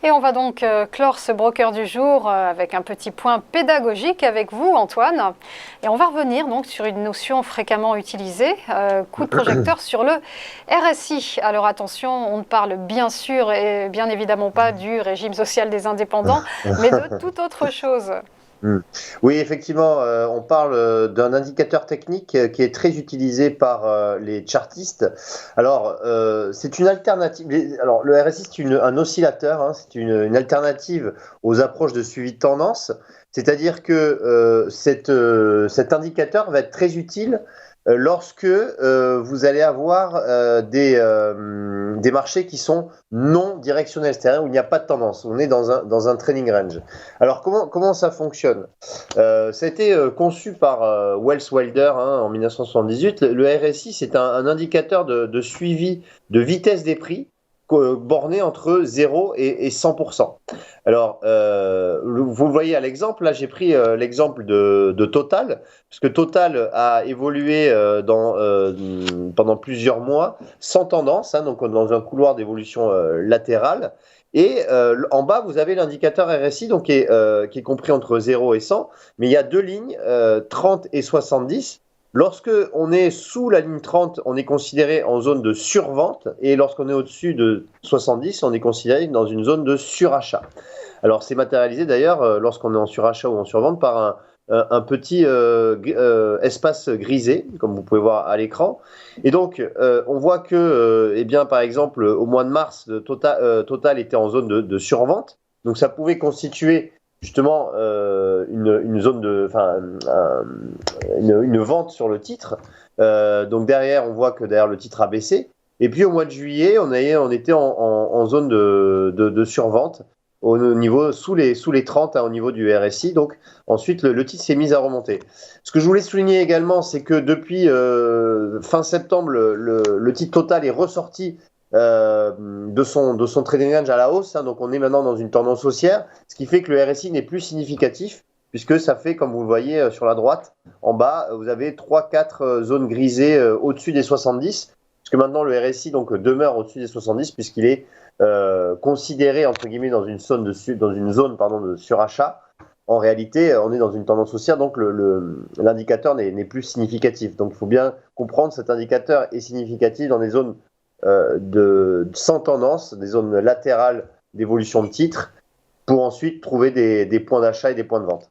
Et on va donc clore ce broker du jour avec un petit point pédagogique avec vous, Antoine. Et on va revenir donc sur une notion fréquemment utilisée, coup de projecteur sur le RSI. Alors attention, on ne parle bien sûr et bien évidemment pas du régime social des indépendants, mais de toute autre chose. Oui, effectivement, on parle d'un indicateur technique qui est très utilisé par les chartistes. Alors, c'est une alternative. Alors, le RSI, c'est un oscillateur, hein, c'est une alternative aux approches de suivi de tendance. C'est-à-dire que cet indicateur va être très utile lorsque vous allez avoir des marchés qui sont non directionnels, c'est-à-dire où il n'y a pas de tendance. On est dans un trading range. Alors, comment ça fonctionne? Ça a été conçu par Wells Wilder en 1978. Le RSI, c'est un indicateur de suivi de vitesse des prix borné entre 0 et 100%. Alors, vous le voyez à l'exemple, là j'ai pris l'exemple de Total, puisque Total a évolué pendant plusieurs mois sans tendance, donc dans un couloir d'évolution latérale. Et en bas, vous avez l'indicateur RSI, donc qui est compris entre 0 et 100, mais il y a deux lignes, 30 et 70. Lorsque on est sous la ligne 30, on est considéré en zone de survente, et lorsqu'on est au-dessus de 70, on est considéré dans une zone de surachat. Alors c'est matérialisé d'ailleurs lorsqu'on est en surachat ou en survente par un petit espace grisé, comme vous pouvez voir à l'écran. Et donc, on voit que, eh bien, par exemple, au mois de mars, Total était en zone de survente. Donc, ça pouvait constituer justement une zone une vente sur le titre. Donc, derrière, on voit que derrière le titre a baissé. Et puis, au mois de juillet, on était en zone de survente au niveau sous les 30 au niveau du RSI. Donc, ensuite, le titre s'est mis à remonter. Ce que je voulais souligner également, c'est que depuis fin septembre, le titre Total est ressorti de son trading range à la hausse. Donc, on est maintenant dans une tendance haussière, ce qui fait que le RSI n'est plus significatif, puisque ça fait, comme vous le voyez sur la droite, en bas, vous avez 3-4 zones grisées au-dessus des 70, puisque maintenant le RSI demeure au-dessus des 70, puisqu'il est considéré, entre guillemets, dans une zone de surachat. En réalité, on est dans une tendance haussière, donc l'indicateur n'est plus significatif. Donc, il faut bien comprendre que cet indicateur est significatif dans des zones sans tendance, des zones latérales d'évolution de titre, pour ensuite trouver des points d'achat et des points de vente.